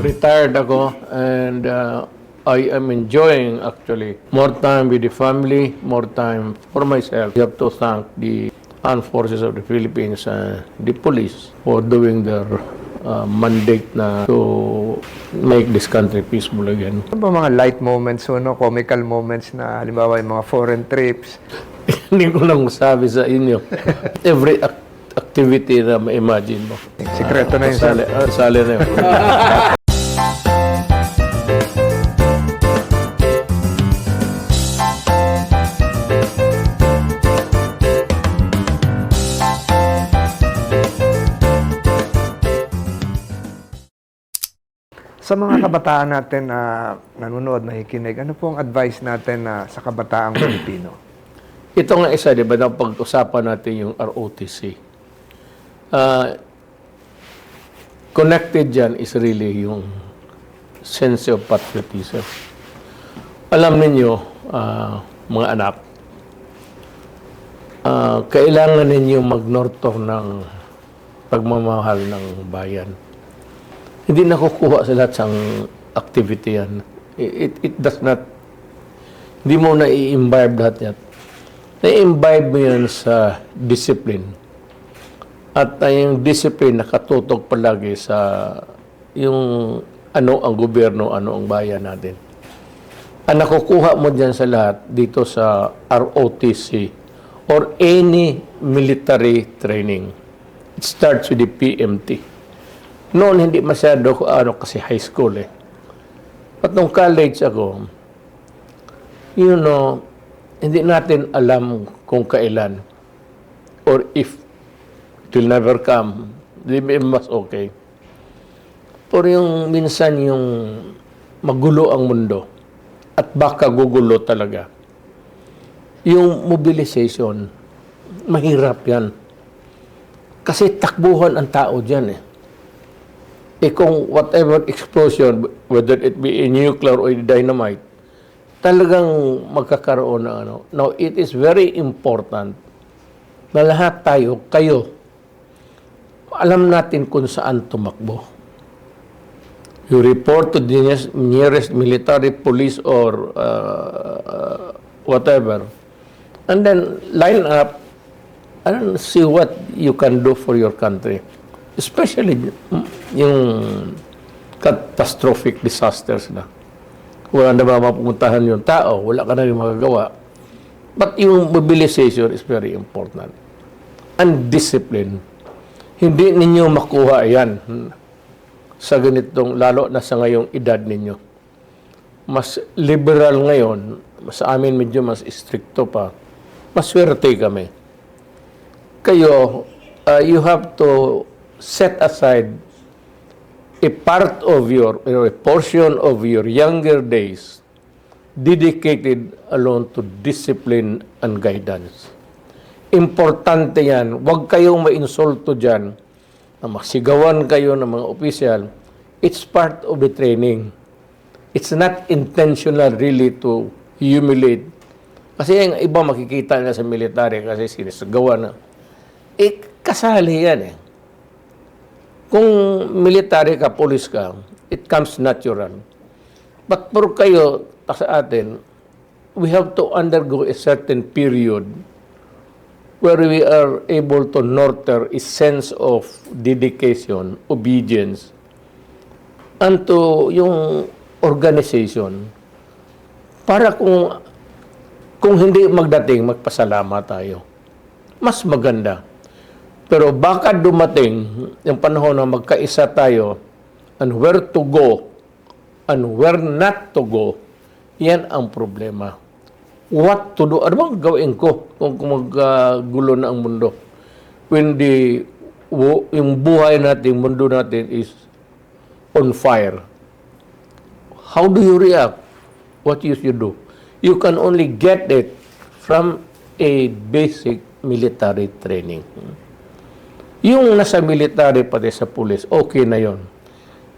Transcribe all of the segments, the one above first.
Retired ako and I am enjoying actually more time with the family, more time for myself. You have to thank the Armed Forces of the Philippines and the police for doing their mandate na to make this country peaceful again. Ano ba mga light moments, no? Comical moments na halimbawa yung mga foreign trips? Hindi ko lang sabi sa inyo. Every activity na ma-imagine mo. Sikreto na yun, sir. Sali na yun. Sa mga kabataan natin na nanonood, nakikinig, ano po ang advice natin sa kabataang Pilipino? Ito nga isa, di ba, na pag-usapan natin yung ROTC. Connected dyan is really yung sense of patriotism. Alam ninyo, mga anak, kailangan ninyo magnorto ng pagmamahal ng bayan. Hindi nakukuha sa lahat ng activity yan. It does not, hindi mo na i-imbibe lahat yan. Na-imbibe mo yan sa discipline. At yung discipline nakatutok palagi sa yung ano ang gobyerno, ano ang bayan natin. Ang nakukuha mo dyan sa lahat dito sa ROTC or any military training. It starts with the PMT. Noon, hindi masyado kasi high school eh. At nung college ako, you know, hindi natin alam kung kailan or if it will never come, di mas okay. Pero yung minsan yung magulo ang mundo at baka gugulo talaga. Yung mobilization, mahirap yan. Kasi takbuhan ang tao dyan eh. Kung whatever explosion, whether it be a nuclear or a dynamite, talagang magkakaroon ng ano. Now, it is very important na lahat tayo, kayo, alam natin kung saan tumakbo. You report to the nearest military, police, or whatever. And then, line up and see what you can do for your country. Especially yung catastrophic disasters na. Wala na ba mapupuntahan yung tao, wala ka na rin magagawa. But yung mobilization is very important. And discipline. Hindi ninyo makuha yan sa ganitong, lalo na sa ngayong edad ninyo. Mas liberal ngayon, sa amin medyo mas stricto pa. Maswerte kami. Kayo, you have to set aside a part of your, a portion of your younger days dedicated alone to discipline and guidance. Importante yan. Huwag kayong ma-insulto dyan na masigawan kayo ng mga opisyal. It's part of the training. It's not intentional really to humiliate. Kasi yung iba makikita na sa military kasi sinisigawan na. Kasali yan eh. Kung military ka, police ka, it comes natural. But for kayo, sa atin, we have to undergo a certain period where we are able to nurture a sense of dedication, obedience, and to yung organization. Para kung hindi magdating, magpasalamat tayo. Mas maganda. Pero baka dumating yung panahon na magkaisa tayo and where to go and where not to go, yan ang problema. What to do? Ano bang gawin ko kung maggulo na ang mundo? When yung buhay natin, mundo natin is on fire. How do you react? What you should do? You can only get it from a basic military training. Yung nasa military pati sa pulis, okay na yon.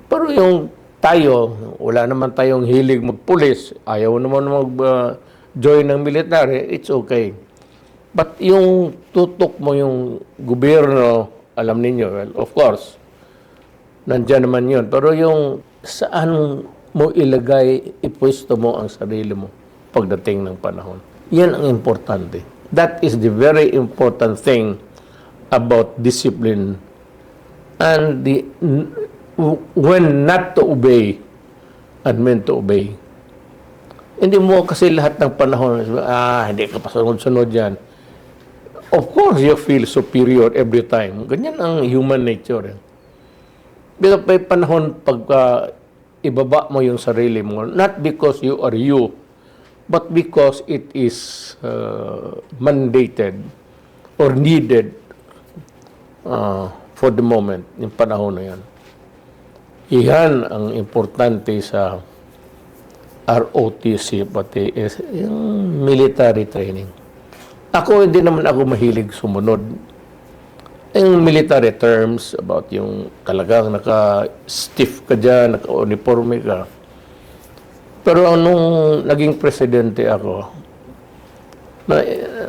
Pero yung tayo, wala naman tayong hilig magpulis, ayaw naman mag-join ng military, it's okay. But yung tutok mo yung gobyerno, alam ninyo, well, of course, nandyan naman yun. Pero yung saan mo ilagay, ipwesto mo ang sarili mo pagdating ng panahon. Yan ang importante. That is the very important thing about discipline and when not to obey and when to obey. Hindi mo kasi lahat ng panahon, hindi ka pa sunod-sunod yan. Of course, you feel superior every time. Ganyan ang human nature. Pero may panahon pagka ibaba mo yung sarili mo, not because you are you, but because it is mandated or needed for the moment, yung panahon na yan. Iyan ang importante sa ROTC, pati yung military training. Ako, hindi naman ako mahilig sumunod. Yung military terms about yung talagang naka-stiff ka dyan, naka-uniforme ka. Pero nung naging presidente ako,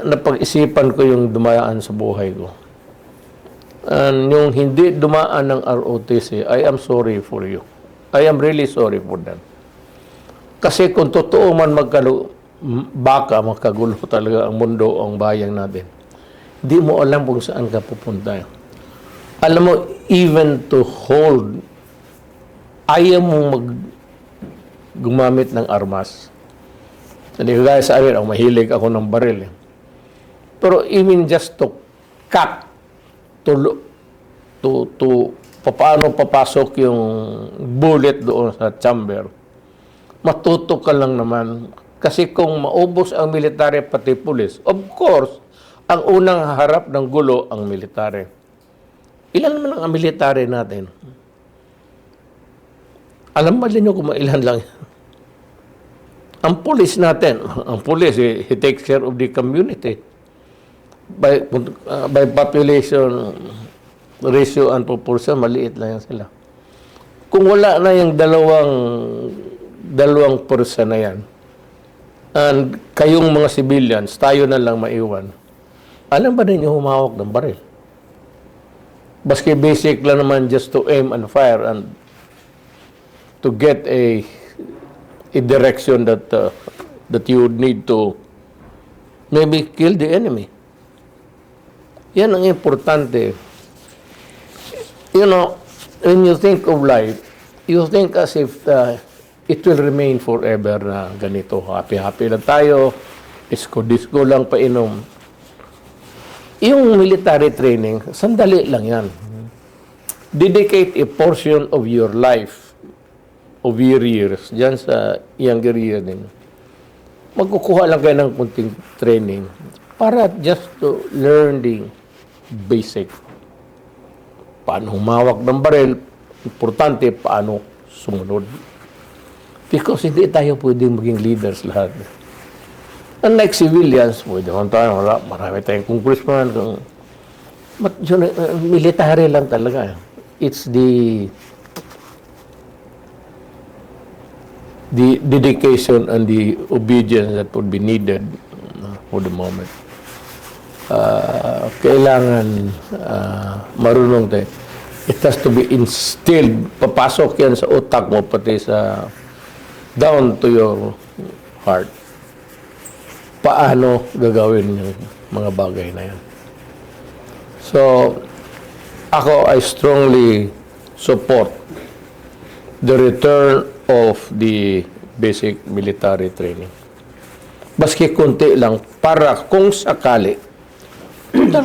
napag-isipan ko yung dumaan sa buhay ko. And yung hindi dumaan ng ROTC, I am sorry for you. I am really sorry for them. Kasi kung totoo man baka makagulo talaga ang mundo, ang bayan natin. Hindi mo alam kung saan ka pupunta. Alam mo, even to hold, ayaw mong gumamit ng armas. Hindi ko gaya sa amin, mahilig ako ng baril. Pero even just to cut, paano papasok yung bullet doon sa chamber, matuto ka lang naman. Kasi kung maubos ang military pati pulis, of course, ang unang harap ng gulo ang military. Ilan naman ang military natin? Alam ba niyo kung ilan lang? Ang pulis natin, he takes care of the community. By population ratio and proportion, maliit lang yan sila. Kung wala na yung dalawang person na yan, and kayong mga civilians, tayo na lang maiwan, alam ba ninyo humawak ng baril? Baski basic lang naman just to aim and fire and to get a direction that you would need to maybe kill the enemy. Yan ang importante. You know, when you think of life, you think as if it will remain forever na ganito. Happy-happy lang tayo. Disco lang painom. Yung military training, sandali lang yan. Dedicate a portion of your life, of your years, dyan sa younger year din. Magkukuha lang kayo ng kunting training para just to learn the basic. Paano humawak ng baril, importante paano sumunod. Because hindi tayo pwedeng maging leaders lahat. Unlike civilians, pwede naman tayo, marami tayong congressman. Military lang talaga. It's the dedication and the obedience that would be needed for the moment. Kailangan marunong tayo. It has to be instilled. Papasok yan sa utak mo, pati sa down to your heart. Paano gagawin yung mga bagay na yan? So, ako, I strongly support the return of the basic military training. Baski konti lang, para kung sakali,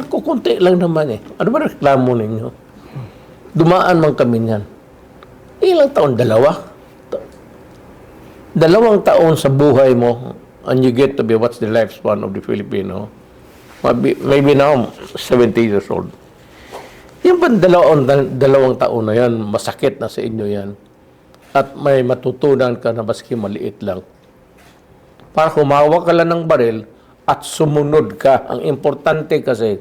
kunti lang naman eh. Ano ba reklamo ninyo? Dumaan man kami niyan. Ilang taon? 2 taon sa buhay mo, and you get to be, what's the lifespan of the Filipino? Maybe now, 70 years old. Yung ba 2 taon na yan, masakit na sa inyo yan. At may matutunan ka na maski maliit lang. Para humawak ka lang ng baril at sumunod ka. Ang importante kasi,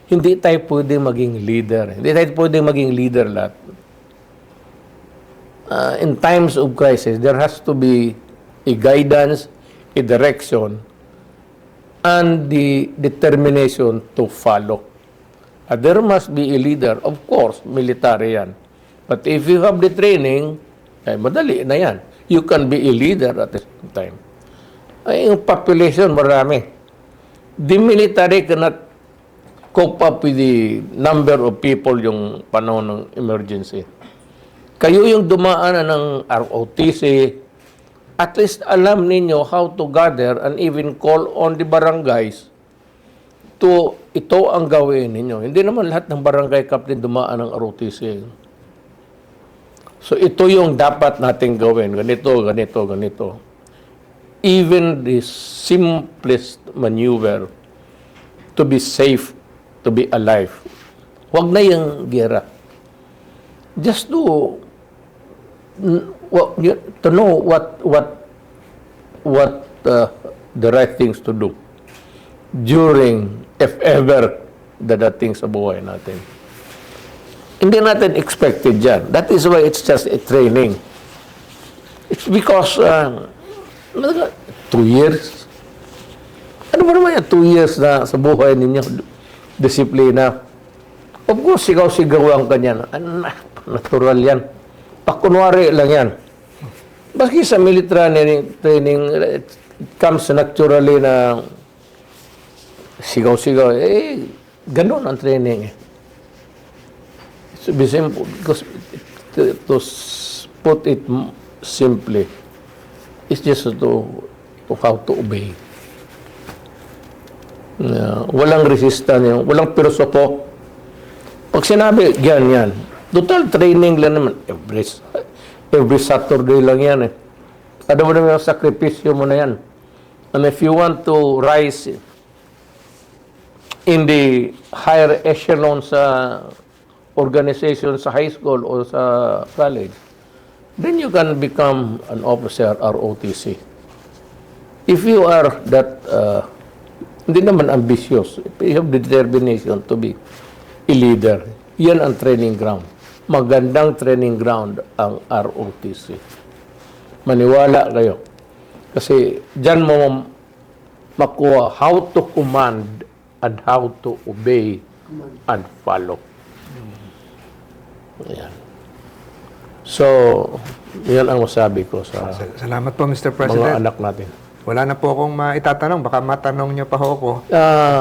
hindi tayo pwedeng maging leader. Hindi tayo pwedeng maging leader lahat. In times of crisis, there has to be a guidance, a direction, and the determination to follow. There must be a leader, of course, military yan. But if you have the training, Ay, madali na yan. You can be a leader at the same time. Ay, yung population, marami. The military cannot cope up with the number of people yung panahon ng emergency. Kayo yung dumaan ng ROTC, at least alam ninyo how to gather and even call on the barangays to ito ang gawin ninyo. Hindi naman lahat ng barangay captain dumaan ng ROTC. So ito yung dapat nating gawin. Ganito, ganito, ganito. Even the simplest maneuver to be safe, to be alive. Huwag na yung gera. Just to know what the right things to do during, if ever, dadating sa buhay natin. Hindi natin expected yan. That is why it's just a training. It's because 2 years. Ano ba naman yan? 2 years na sa buhay ninyo, disiplina. Of course, sigaw-sigaw ang kanyan. Natural yan. Pakunwari lang yan. Baski sa military training, it comes naturally na sigaw-sigaw. Ganun ang training. So, because to put it simply, it's just to how to obey. Walang resistance, walang pilosopo. Pag sinabi, yan. Total training lang naman. Every Saturday lang yan eh. Kada mo naman sakripisyo mo na yan. And if you want to rise in the higher echelon sa organization sa high school o sa college, then you can become an officer ROTC. If you are that, hindi naman ambitious, if you have the determination to be a leader, yan ang training ground. Magandang training ground ang ROTC. Maniwala kayo. Kasi dyan mo makuha how to command and how to obey and follow. Ayan. So, yan ang masabi ko sa Salamat po, Mr. mga President. anak natin. Wala na po akong maitatanong. Baka matanong niyo pa ho ako.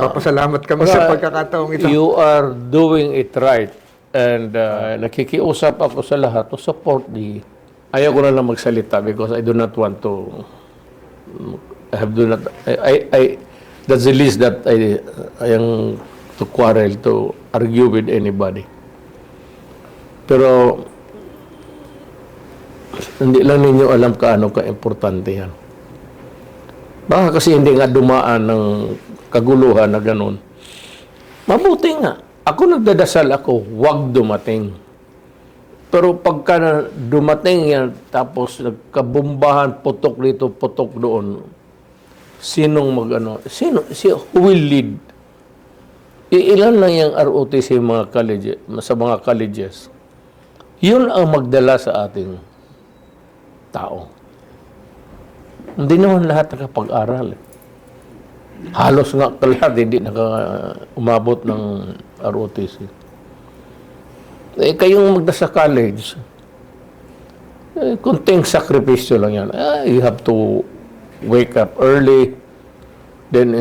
Papasalamat kami sa pagkakataong ito. You are doing it right. And nakikiusap ako sa lahat to support the... Ayaw ko na lang magsalita because I do not want to... that's the least that I am to quarrel, to argue with anybody. Pero hindi lang ninyo alam kaano ka-importante yan. Baka kasi hindi nga dumaan ng kaguluhan na ganun. Mabuti nga. Ako nagdadasal ako, huwag dumating. Pero pagka dumating yan, tapos nagkabumbahan, putok dito, putok doon, sinong mag-ano? Who will lead? Ilan lang yung ROTC sa mga colleges. Yun ang magdala sa ating tao. Hindi naman lahat nakapag-aral. Halos nga lahat hindi umabot ng ROTC. Kayong magda sa college, kunting sakripisyo lang yan. You have to wake up early, then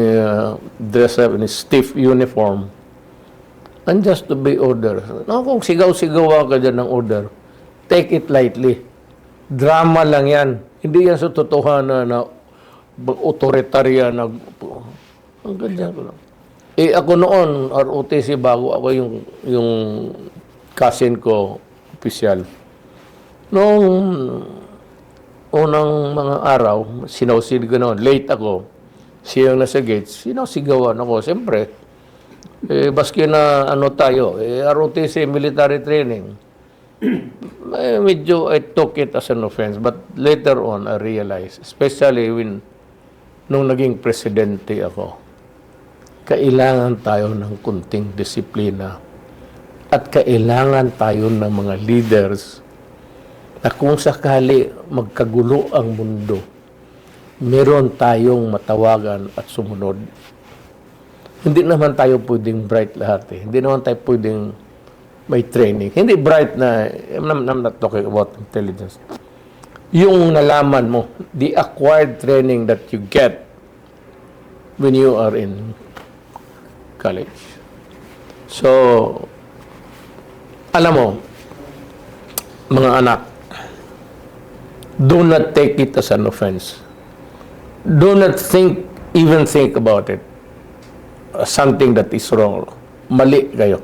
dress up in a stiff uniform, and just to be order. No, kung sigaw-sigaw ka dyan ng order, take it lightly. Drama lang yan. Hindi yan sa totohanan na authoritarian na ang ganyan ko lang. Ako noon, ROTC, bago ako yung cousin ko, opisyal. Noong unang mga araw, sinawsid ko noon, late ako, siya yung nasa gates, sinawsigawan ako. Siyempre, baski na tayo, ROTC, military training. Medyo I took it as an offense, but later on I realized, especially nung naging presidente ako, kailangan tayo ng kunting disiplina at kailangan tayo ng mga leaders na kung sakali magkagulo ang mundo, meron tayong matawagan at sumunod. Hindi naman tayo pwedeng bright lahat eh. Hindi naman tayo pwedeng may training. Hindi bright na, I'm not talking about intelligence. yung nalaman mo, the acquired training that you get when you are in college. So, alam mo, mga anak, do not take it as an offense. Do not even think about it as something that is wrong. Mali kayo.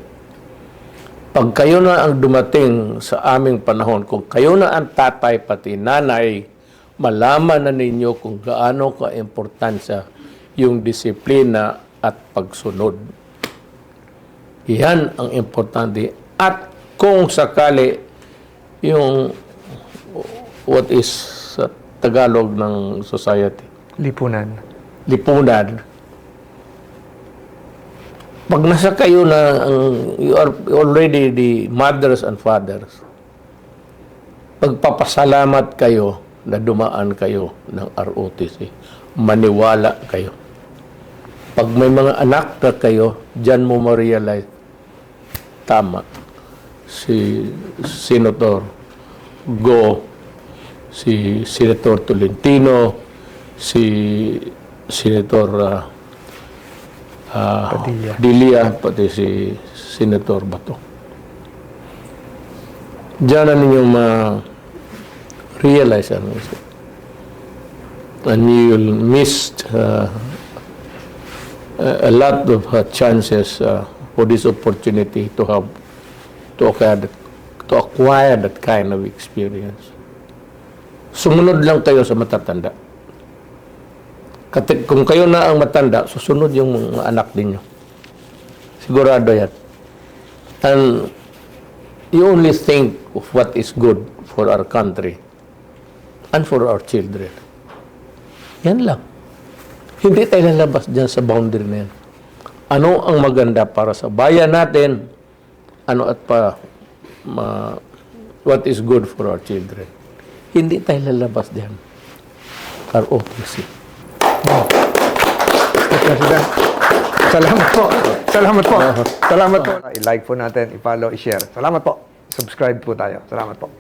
Pag kayo na ang dumating sa aming panahon, kung kayo na ang tatay pati nanay, malaman na ninyo kung gaano ka-importansya yung disiplina at pagsunod. Yan ang importante. At kung sakali yung what is sa Tagalog ng society, Lipunan. lipunan, pag nasa kayo na, you are already the mothers and fathers, pagpapasalamat kayo na dumaan kayo ng ROTC. Maniwala kayo. Pag may mga anak na kayo, dyan mo ma-realize, tama. Si Senator Go, si Senator Tolentino, si Senator Padilla, pati si Senator Bato. Diyan na ninyo ma-realize ano ito. And you'll miss a lot of chances for this opportunity to acquire that kind of experience. Sumunod lang kayo sa matatanda. Kung kayo na ang matanda, susunod yung mga anak ninyo. Sigurado yan. And you only think of what is good for our country and for our children. Yan lang. Hindi tayo lalabas dyan sa boundary na yan. Ano ang maganda para sa bayan natin? Ano at what is good for our children? Hindi tayo lalabas dyan. ROTC. President, salamat po. Salamat po. Salamat po. I-like po natin, i-follow, i-share. Salamat po. Subscribe po tayo. Salamat po.